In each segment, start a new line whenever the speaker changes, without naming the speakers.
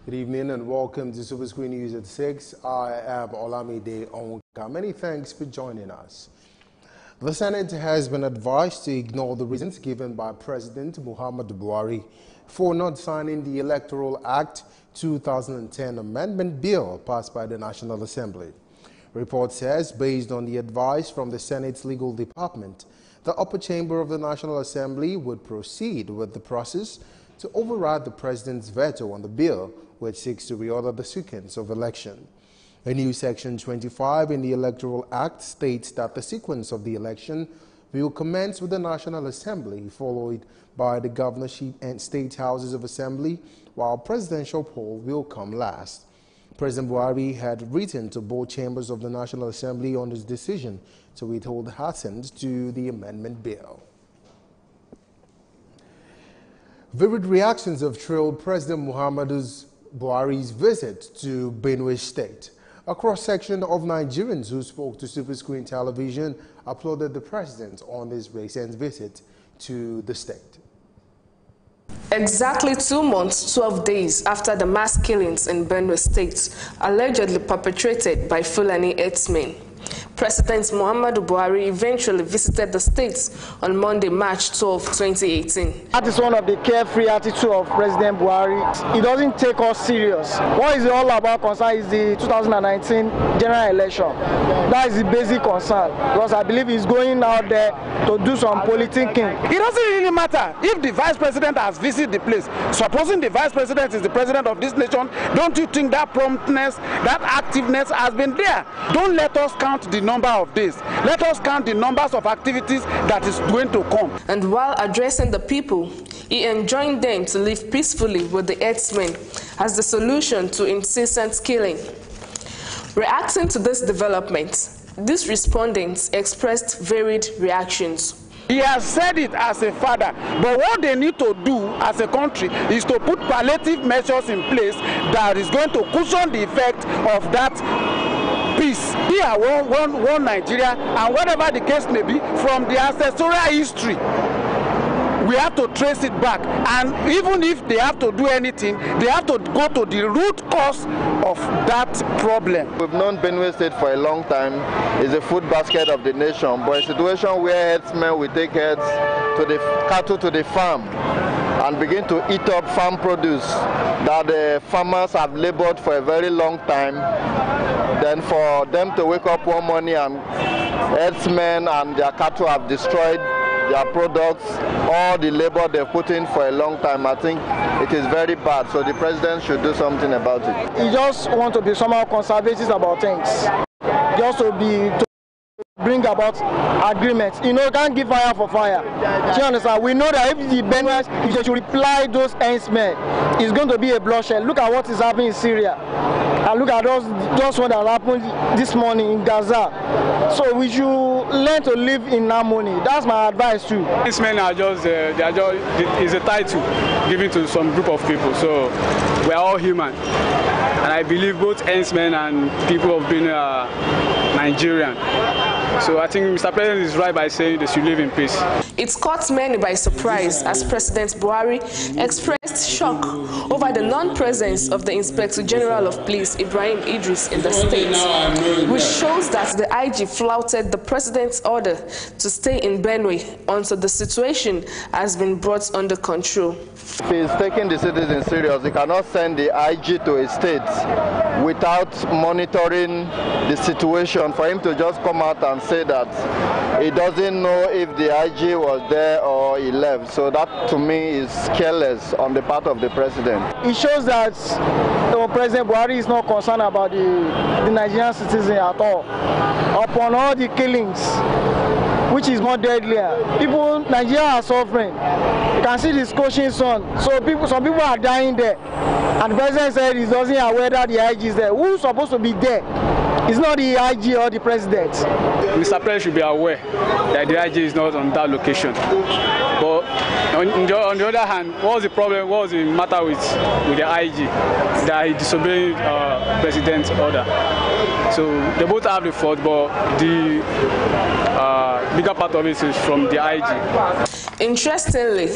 Good evening and welcome to SuperScreen News at 6. I am Olamide Onka. Many thanks for joining us. The Senate has been advised to ignore the reasons given by President Muhammadu Buhari for not signing the Electoral Act 2010 Amendment Bill passed by the National Assembly. Report says, based on the advice from the Senate's legal department, the upper chamber of the National Assembly would proceed with the process to override the president's veto on the bill, which seeks to reorder the sequence of election. A new Section 25 in the Electoral Act states that the sequence of the election will commence with the National Assembly, followed by the governorship and state houses of assembly, while presidential poll will come last. President Buhari had written to both chambers of the National Assembly on his decision to withhold assent to the amendment bill. Vivid reactions have trailed President Muhammadu Buhari's visit to Benue State. A cross-section of Nigerians who spoke to SuperScreen television applauded the president on his recent visit to the state.
Exactly 2 months, 12 days after the mass killings in Benue State, allegedly perpetrated by Fulani herdsmen, President Muhammadu Buhari eventually visited the state on Monday, March 12, 2018.
That is one of the carefree attitude of President Buhari. He doesn't take us serious. What is all about concern is the 2019 general election. That is the basic concern, because I believe he's going out there to do some politicking.
It doesn't really matter if the vice president has visited the place. Supposing the vice president is the president of this nation, don't you think that promptness, that activeness has been there? Don't let us count the number of days. Let us count the numbers of activities that is going to come.
And while addressing the people, he enjoined them to live peacefully with the herdsmen as the solution to incessant killing. Reacting to this development, these respondents expressed varied reactions.
He has said it as a father, but what they need to do as a country is to put palliative measures in place that is going to cushion the effect of that peace. Here, one Nigeria, and whatever the case may be, from the ancestral history, we have to trace it back. And even if they have to do anything, they have to go to the root cause of that problem.
We've known Benue State for a long time. It's a food basket of the nation, but a situation where herdsmen will take heads to the cattle to the farm and begin to eat up farm produce that the farmers have labored for a very long time. Then for them to wake up one morning and herdsmen and their cattle have destroyed their products, all the labor they've put in for a long time, I think it is very bad. So the president should do something about it.
He just wants to be somehow conservative about things. Just to bring about agreements. You know, you can't give fire for fire. Do you understand? We know that if the Benueans, if they should reply those herdsmen, it's going to be a bloodshed. Look at what is happening in Syria. And look at those what that happened this morning in Gaza. So we should learn to live in harmony. That's my advice too.
These men are just, it's a title given to some group of people. So we are all human. And I believe both herdsmen and people of Benin are Nigerian. So I think Mr. President is right by saying they should live in peace. It
caught many by surprise as President Buhari expressed shock over the non-presence of the Inspector General of Police, Ibrahim Idris, in the state, which shows that the IG flouted the president's order to stay in Benue until the situation has been brought under control.
If he is taking the citizens serious, he cannot send the IG to a state without monitoring the situation. For him to just come out and say that he doesn't know if the IG was there or he left. So that to me is careless on the part of the president.
It shows that President Buhari is not concerned about the Nigerian citizen at all. Upon all the killings, which is more deadlier, people, Nigeria are suffering. You can see the scorching sun. So some people are dying there. And the president said he doesn't aware that the IG is there. Who's supposed to be there? It's not the IG or the president.
Mr. President should be aware that the IG is not on that location. But on the other hand, what was the problem? What was the matter with the IG? That he disobeyed president's order. So they both have the fault, but the bigger part of it is from the IG.
Interestingly,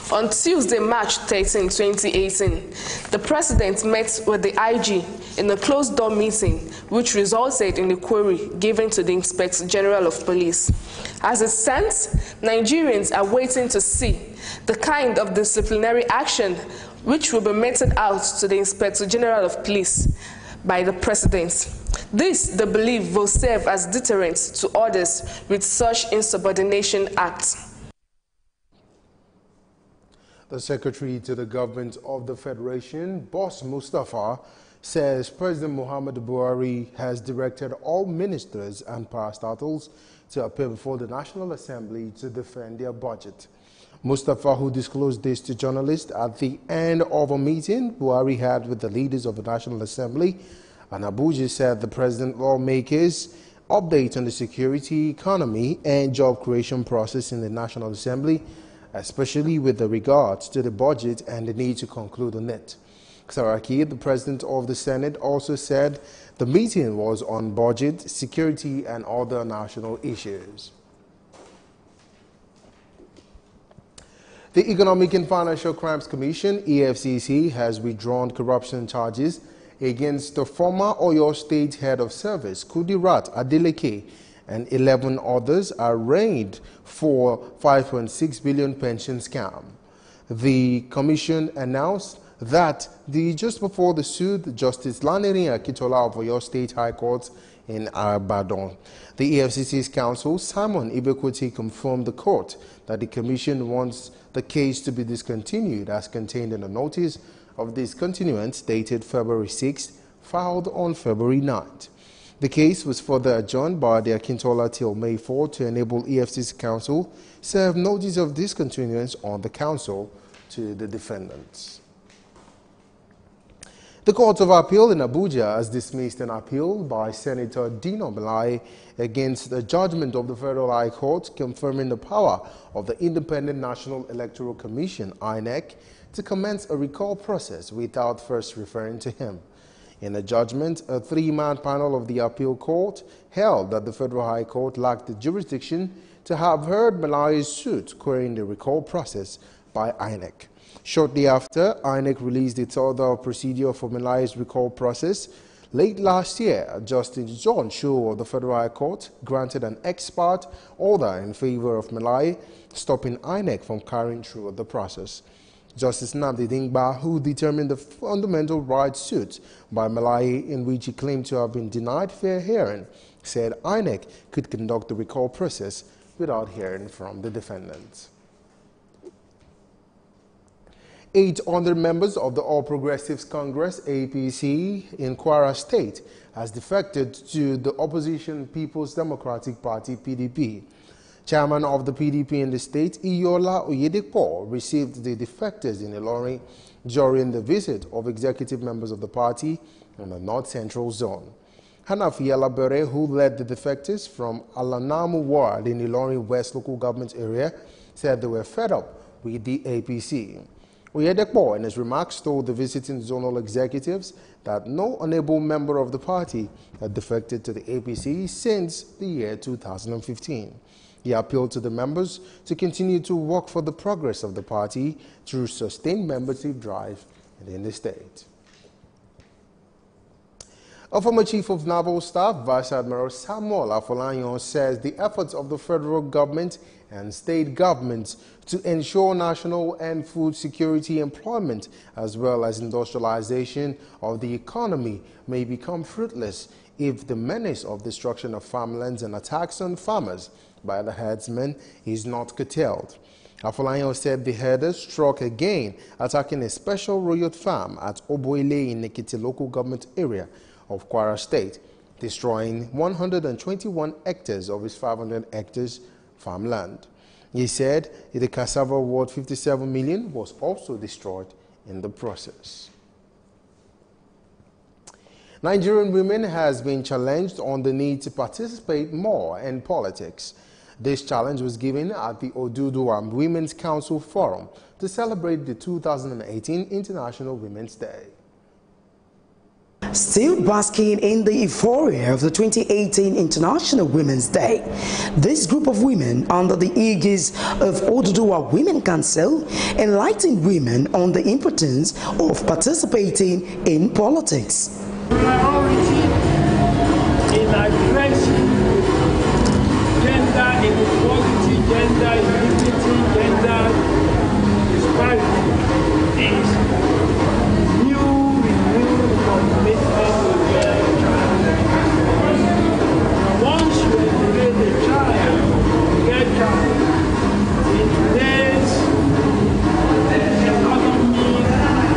On Tuesday, March 13, 2018, the President met with the IG in a closed-door meeting, which resulted in a query given to the Inspector General of Police. As it stands, Nigerians are waiting to see the kind of disciplinary action which will be meted out to the Inspector General of Police by the President. This, they believe, will serve as deterrent to others with such insubordination acts.
The Secretary to the Government of the Federation, Boss Mustafa, says President Muhammadu Buhari has directed all ministers and parastatals to appear before the National Assembly to defend their budget. Mustafa, who disclosed this to journalists at the end of a meeting Buhari had with the leaders of the National Assembly and Abuja, said the President lawmakers update on the security, economy and job creation process in the National Assembly, especially with regards to the budget and the need to conclude on it. Saraki, the President of the Senate, also said the meeting was on budget, security and other national issues. The Economic and Financial Crimes Commission, EFCC, has withdrawn corruption charges against the former Oyo State Head of Service, Kudirat Adeleke, and 11 others arraigned for 5.6 billion pension scam. The commission announced that just before the suit, Justice Laneri Akitola of Oyo State High Court in Ibadan. The EFCC's counsel, Simon Ibekwete, confirmed the court that the commission wants the case to be discontinued as contained in a notice of discontinuance dated February 6th, filed on February 9th. The case was further adjourned by the Akintola till May 4 to enable EFCC counsel serve notice of discontinuance on the counsel to the defendants. The Court of Appeal in Abuja has dismissed an appeal by Senator Dino Melaye against the judgment of the Federal High Court confirming the power of the Independent National Electoral Commission, INEC, to commence a recall process without first referring to him. In a judgment, a three-man panel of the appeal court held that the Federal High Court lacked the jurisdiction to have heard Melaye's suit querying the recall process by INEC. Shortly after, INEC released its order of procedure for Melaye's recall process. Late last year, Justice John Shaw of the Federal High Court granted an ex parte order in favor of Melaye, stopping INEC from carrying through the process. Justice Nnamdi Dingba, who determined the fundamental rights suit by Melaye in which he claimed to have been denied fair hearing, said INEC could conduct the recall process without hearing from the defendants. 800 members of the All Progressives Congress, APC, in Kwara State has defected to the opposition People's Democratic Party, PDP. Chairman of the PDP in the state, Iyola Oyedepo, received the defectors in Ilorin during the visit of executive members of the party in the North Central Zone. Hanafi Alabere, who led the defectors from Alanamu Ward in Ilorin West local government area, said they were fed up with the APC. Oyedepo, in his remarks, told the visiting zonal executives that no unable member of the party had defected to the APC since the year 2015. He appealed to the members to continue to work for the progress of the party through sustained membership drive in the state. A former Chief of Naval Staff, Vice Admiral Samuel Afolayan, says the efforts of the federal government and state governments to ensure national and food security employment as well as industrialization of the economy may become fruitless if the menace of destruction of farmlands and attacks on farmers by the herdsmen is not curtailed. Afolayan said the herders struck again, attacking a special royal farm at Oboile in Nekiti local government area of Kwara State, destroying 121 hectares of his 500 hectares farmland. He said the cassava worth 57 million was also destroyed in the process. Nigerian women has been challenged on the need to participate more in politics. This challenge was given at the Oduduwa Women's Council Forum to celebrate the 2018 International Women's Day.
Still basking in the euphoria of the 2018 International Women's Day, this group of women under the aegis of Oduduwa Women Council enlightened women on the importance of participating in politics.
Priority in addressing gender inequality, gender equity, gender disparity is renewed commitment to their child. Once you educate the child, get child, in today's economic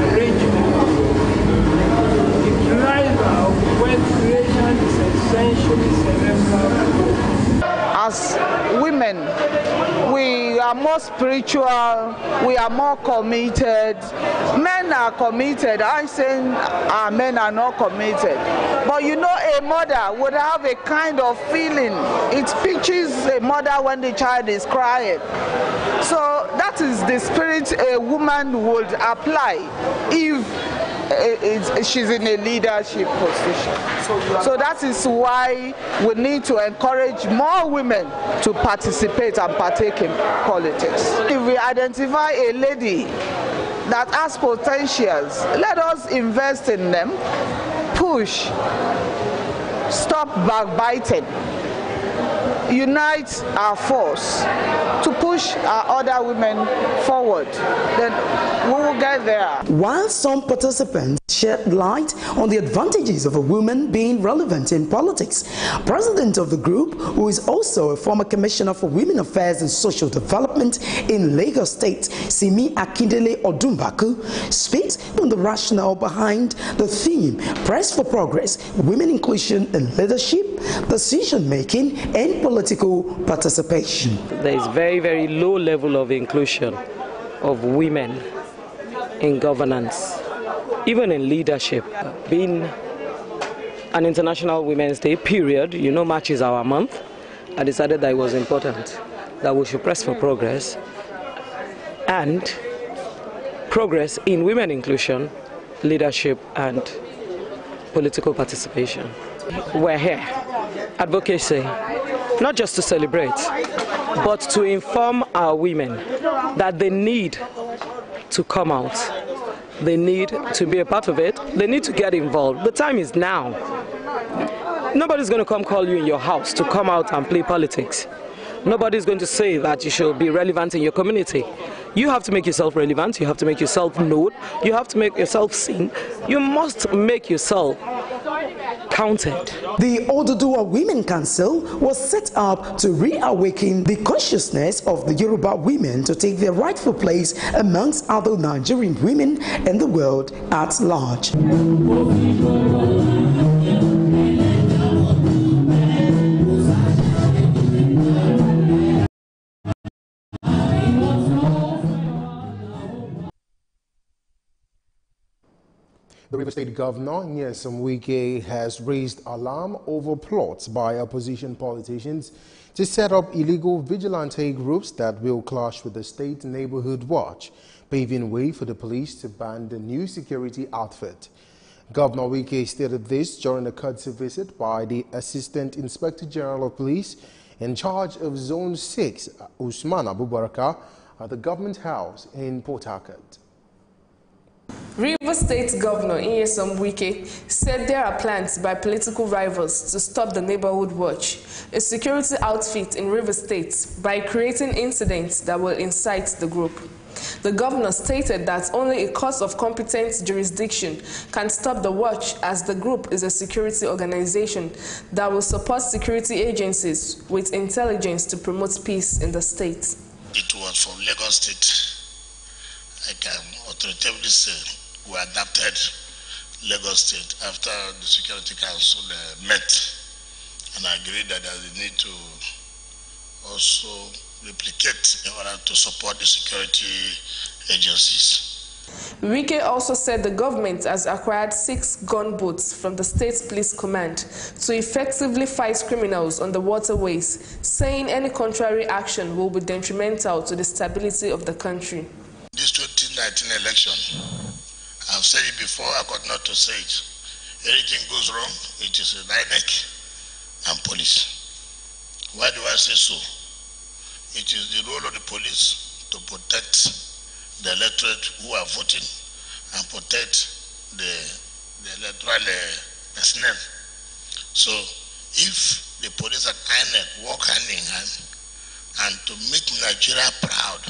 arrangement, the driver of wealth creation is essentially cerebral.
As women, we are more spiritual, we are more committed. Men are committed. I'm saying our men are not committed. But you know, a mother would have a kind of feeling. It pictures a mother when the child is crying. So that is the spirit a woman would apply if she's in a leadership position. So that is why we need to encourage more women to participate and partake in politics. If we identify a lady that has potentials, let us invest in them, push, stop backbiting, unite our force to push our other women forward. Then we will get there.
While some participants shed light on the advantages of a woman being relevant in politics, President of the group, who is also a former Commissioner for Women Affairs and Social Development in Lagos State, Simi Akindele Odumbaku, speaks on the rationale behind the theme Press for Progress, Women Inclusion in Leadership, Decision-Making and Political Participation.
There is very low level of inclusion of women in governance, even in leadership. Being an International Women's Day period, you know, March is our month, I decided that it was important that we should press for progress and progress in women inclusion, leadership and political participation. We're here, advocacy, not just to celebrate, but to inform our women that they need to come out. They need to be a part of it. They need to get involved. The time is now. Nobody's going to come call you in your house to come out and play politics. Nobody's going to say that you should be relevant in your community. You have to make yourself relevant. You have to make yourself known. You have to make yourself seen. You must make yourself counted.
The Oduduwa Women Council was set up to reawaken the consciousness of the Yoruba women to take their rightful place amongst other Nigerian women and the world at large.
The Rivers State Governor, Nyesom Wike, has raised alarm over plots by opposition politicians to set up illegal vigilante groups that will clash with the state neighborhood watch, paving way for the police to ban the new security outfit. Governor Wike stated this during a courtesy visit by the Assistant Inspector General of Police in charge of Zone 6, Usman Abubakar, at the Government House in Port Harcourt.
Rivers State Governor Nyesom Wike said there are plans by political rivals to stop the Neighborhood Watch, a security outfit in Rivers State, by creating incidents that will incite the group. The governor stated that only a court of competent jurisdiction can stop the watch, as the group is a security organization that will support security agencies with intelligence to promote peace in the state.
It was from Lagos State. I can authoritatively say we adapted Lagos State after the Security Council met and agreed that there's a need to also replicate in order to support the security agencies.
Wike also said the government has acquired 6 gunboats from the State Police Command to effectively fight criminals on the waterways, saying any contrary action will be detrimental to the stability of the country.
This 2019 election, I've said it before, I got not to say it. anything goes wrong, it is INEC and police. Why do I say so? It is the role of the police to protect the electorate who are voting and protect the electoral personnel. So if the police and INEC work hand in hand and to make Nigeria proud.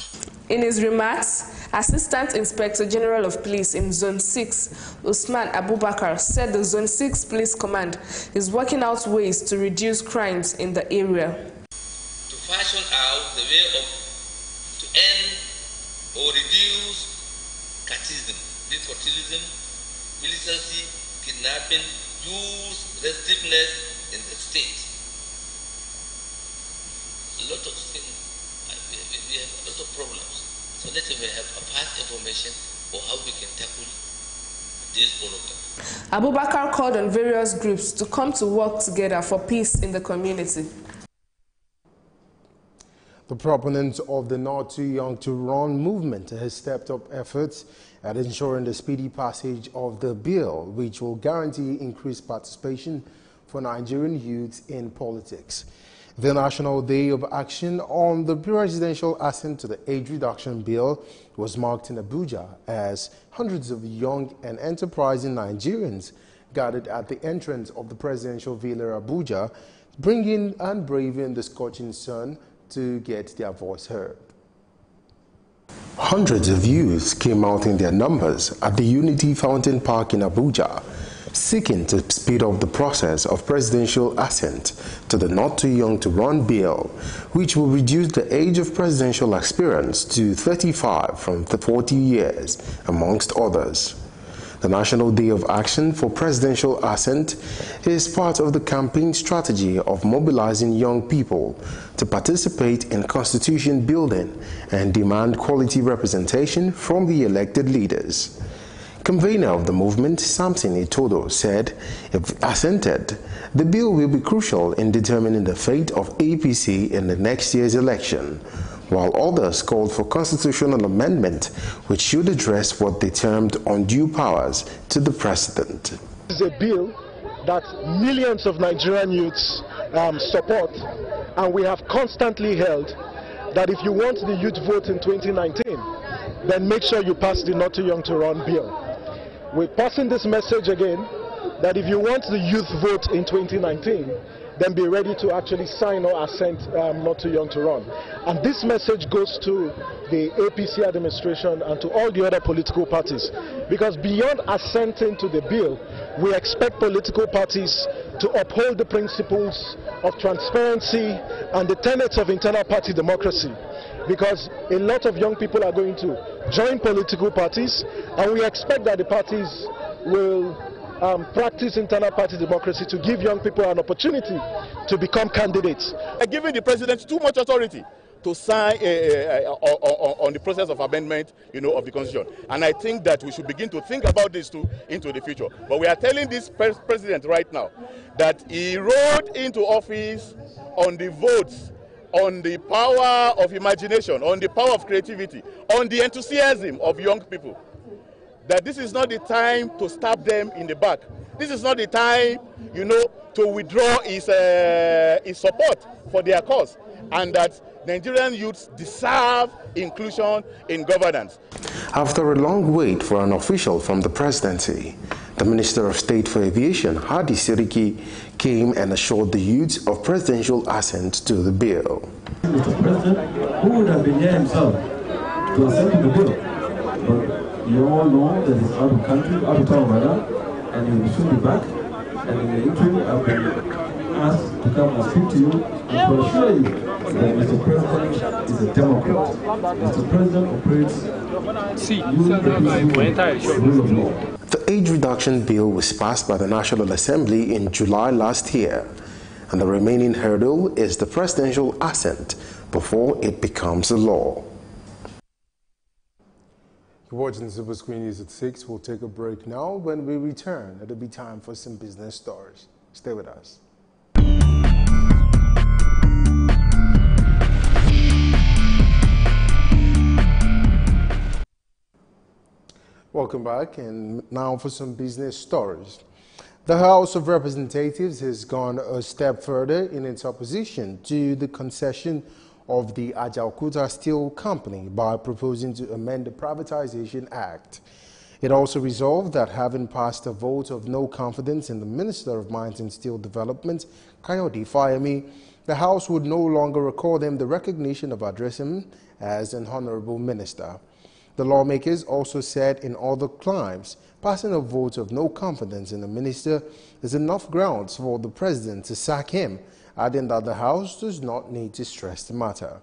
In his remarks, Assistant Inspector General of Police in Zone 6, Usman Abubakar, said the Zone 6 Police Command is working out ways to reduce crimes in the area.
To fashion out the way to end or reduce despotism, militancy, kidnapping, use restiveness in the state. A lot of things, we have a lot of problems. So let me have a past information for how we can tackle this problem.
Abubakar called on various groups to come to work together for peace in the community.
The proponents of the Not Too Young to Run movement has stepped up efforts at ensuring the speedy passage of the bill, which will guarantee increased participation for Nigerian youths in politics. The National Day of Action on the presidential assent to the age reduction bill was marked in Abuja as hundreds of young and enterprising Nigerians gathered at the entrance of the presidential villa Abuja, bringing and braving the scorching sun to get their voice heard. Hundreds of youths came out in their numbers at the Unity Fountain Park in Abuja, seeking to speed up the process of presidential assent to the Not Too Young to Run bill, which will reduce the age of presidential aspirants to 35 from 40 years, amongst others. The National Day of Action for Presidential Assent is part of the campaign strategy of mobilizing young people to participate in constitution building and demand quality representation from the elected leaders. Convener of the movement, Samson Itodo, said if assented, the bill will be crucial in determining the fate of APC in the next year's election, while others called for constitutional amendment which should address what they termed undue powers to the president.
This is a bill that millions of Nigerian youths support, and we have constantly held that if you want the youth vote in 2019, then make sure you pass the Not Too Young to Run bill. We're passing this message again that if you want the youth vote in 2019, then be ready to actually sign or assent Not Too Young to Run. And this message goes to the APC administration and to all the other political parties, because beyond assenting to the bill, we expect political parties to uphold the principles of transparency and the tenets of internal party democracy, because a lot of young people are going to join political parties, and we expect that the parties will practice internal party democracy to give young people an opportunity to become candidates.
Giving the president too much authority to sign on the process of amendment, of the constitution. And I think that we should begin to think about this too into the future. But we are telling this president right now that he rode into office on the votes, on the power of imagination, on the power of creativity, on the enthusiasm of young people. That this is not the time to stab them in the back. This is not the time, to withdraw his support for their cause. And that Nigerian youths deserve inclusion in governance.
After a long wait for an official from the presidency, the Minister of State for Aviation, Hadi Siriki, came and assured the youths of presidential assent to the bill.
Mr. President, who would have been here himself to assent to the bill? But you all know that he's out of country, out of town rather, and he will soon be back. And in the interim, I've been asked to come and speak to you and to assure you that Mr. President is a Democrat. Mr. President operates the rule of law.
The age reduction bill was passed by the National Assembly in July last year, and the remaining hurdle is the presidential assent before it becomes a law. You're watching the SuperScreen News at 6. We'll take a break now. When we return, it'll be time for some business stories. Stay with us. Welcome back, and now for some business stories. The House of Representatives has gone a step further in its opposition to the concession of the Ajaokuta Steel Company by proposing to amend the Privatization Act. It also resolved that having passed a vote of no confidence in the Minister of Mines and Steel Development, Kayode Fayemi, the House would no longer accord him the recognition of addressing him as an honorable minister. The lawmakers also said in other climes, passing a vote of no confidence in the minister is enough grounds for the president to sack him, adding that the House does not need to stress the matter.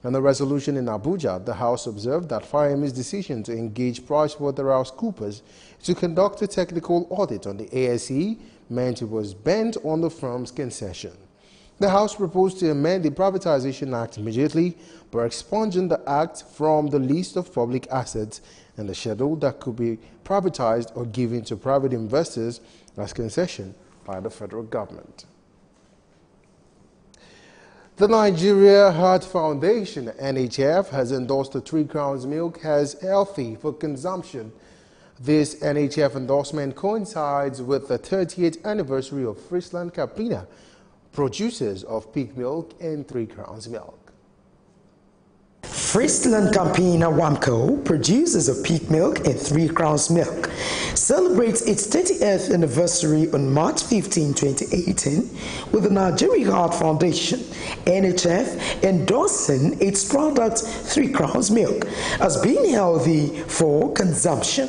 In the resolution in Abuja, the House observed that Fayemi's decision to engage PricewaterhouseCoopers to conduct a technical audit on the ASE meant it was bent on the firm's concession. The House proposed to amend the Privatization Act immediately by expunging the Act from the list of public assets and the schedule that could be privatized or given to private investors as concession by the federal government. The Nigeria Heart Foundation, NHF, has endorsed the 3 Crowns milk as healthy for consumption. This NHF endorsement coincides with the 30th anniversary of Friesland Campina, producers of pig milk and 3 Crowns milk.
Friesland Campina Wamco, producers of pig milk and 3 Crowns milk, celebrates its 30th anniversary on March 15, 2018, with the Nigeria Heart Foundation, NHF, endorsing its product 3 Crowns milk as being healthy for consumption.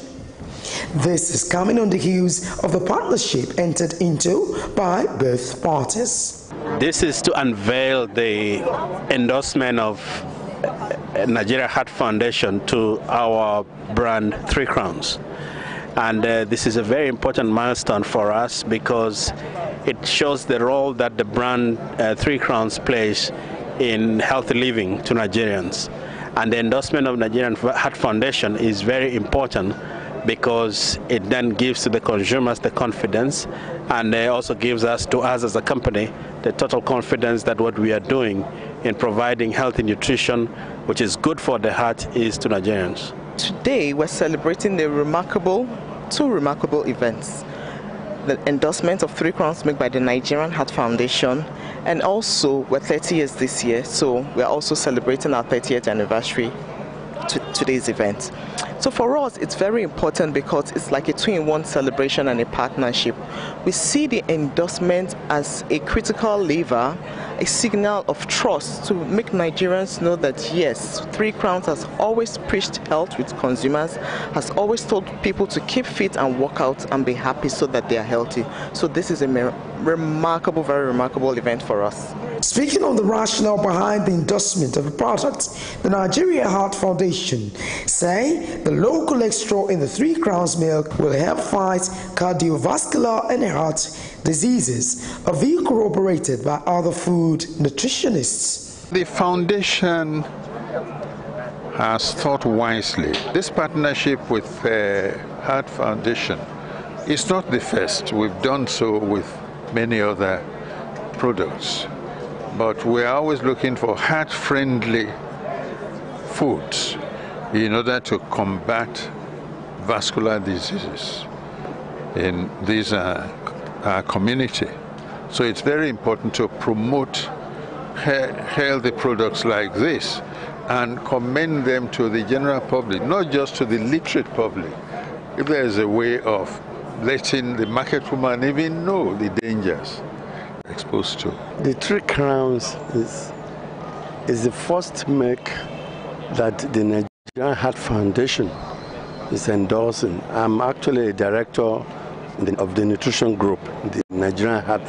This is coming on the heels of the partnership entered into by both parties.
This is to unveil the endorsement of Nigeria Heart Foundation to our brand 3 Crowns. And this is a very important milestone for us because it shows the role that the brand 3 Crowns plays in healthy living to Nigerians. And the endorsement of Nigerian Heart Foundation is very important because it then gives to the consumers the confidence, and also gives us as a company the total confidence that what we are doing in providing healthy nutrition, which is good for the heart, is to Nigerians.
Today we're celebrating two remarkable events: the endorsement of 3 Crowns milk by the Nigerian Heart Foundation, and also we're 30 years this year, so we're also celebrating our 30th anniversary to today's event. So for us, it's very important because it's like a 2-in-1 celebration and a partnership. We see the endorsement as a critical lever, a signal of trust to make Nigerians know that yes, 3 Crowns has always preached health with consumers, has always told people to keep fit and work out and be happy so that they are healthy. So this is a remarkable, very remarkable event for us.
Speaking on the rationale behind the endorsement of the product, the Nigeria Heart Foundation say the low cholesterol in the 3 Crowns milk will help fight cardiovascular and heart diseases, a view corroborated by other food nutritionists.
The foundation has thought wisely. This partnership with Heart Foundation is not the first. We've done so with many other products. But we're always looking for heart-friendly foods in order to combat vascular diseases in this community. So it's very important to promote healthy products like this and commend them to the general public, not just to the literate public. If there is a way of letting the market woman even know the dangers exposed to.
The 3 Crowns is the first milk that the Nigerian Heart Foundation is endorsing. I'm actually a director of the nutrition group, the Nigerian Heart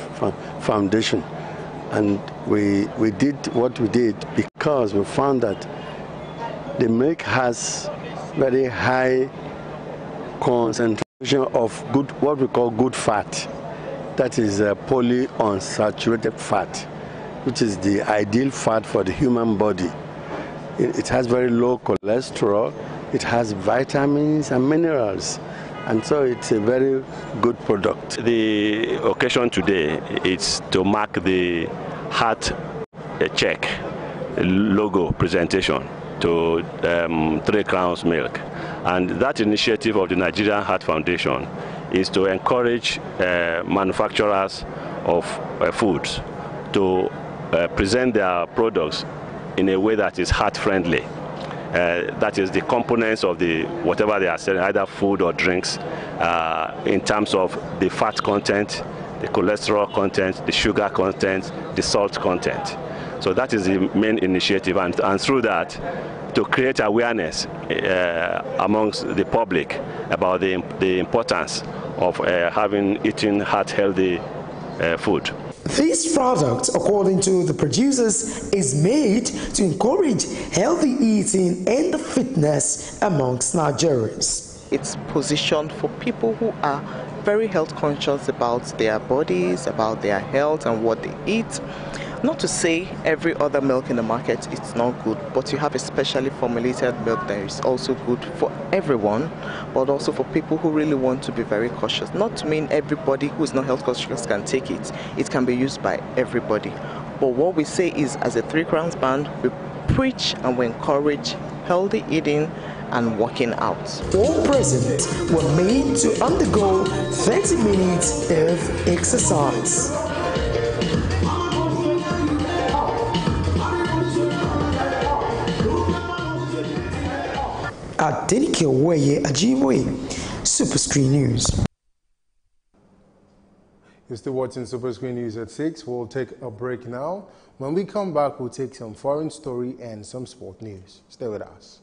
Foundation, and we did what we did because we found that the milk has very high concentration of what we call good fat. That is polyunsaturated fat, which is the ideal fat for the human body. It has very low cholesterol, it has vitamins and minerals, and so it's a very good product.
The occasion today is to mark the heart check logo presentation to 3 Crowns milk, and that initiative of the Nigerian Heart Foundation is to encourage manufacturers of foods to present their products in a way that is heart-friendly. That is the components of whatever they are selling, either food or drinks, in terms of the fat content, the cholesterol content, the sugar content, the salt content. So that is the main initiative, and through that, to create awareness amongst the public about the importance of eating heart-healthy food.
This product, according to the producers, is made to encourage healthy eating and the fitness amongst Nigerians.
It's positioned for people who are very health conscious about their bodies, about their health and what they eat. Not to say every other milk in the market is not good, but you have a specially formulated milk that is also good for everyone, but also for people who really want to be very cautious. Not to mean everybody who is not health conscious can take it. It can be used by everybody. But what we say is, as a 3 Crowns band, we preach and we encourage healthy eating and working out.
All present were made to undergo 30 minutes of exercise. Adenike Weye Ajiboye, SuperScreen News.
You're still watching SuperScreen News at 6. We'll take a break now. When we come back, we'll take some foreign story and some sport news. Stay with us.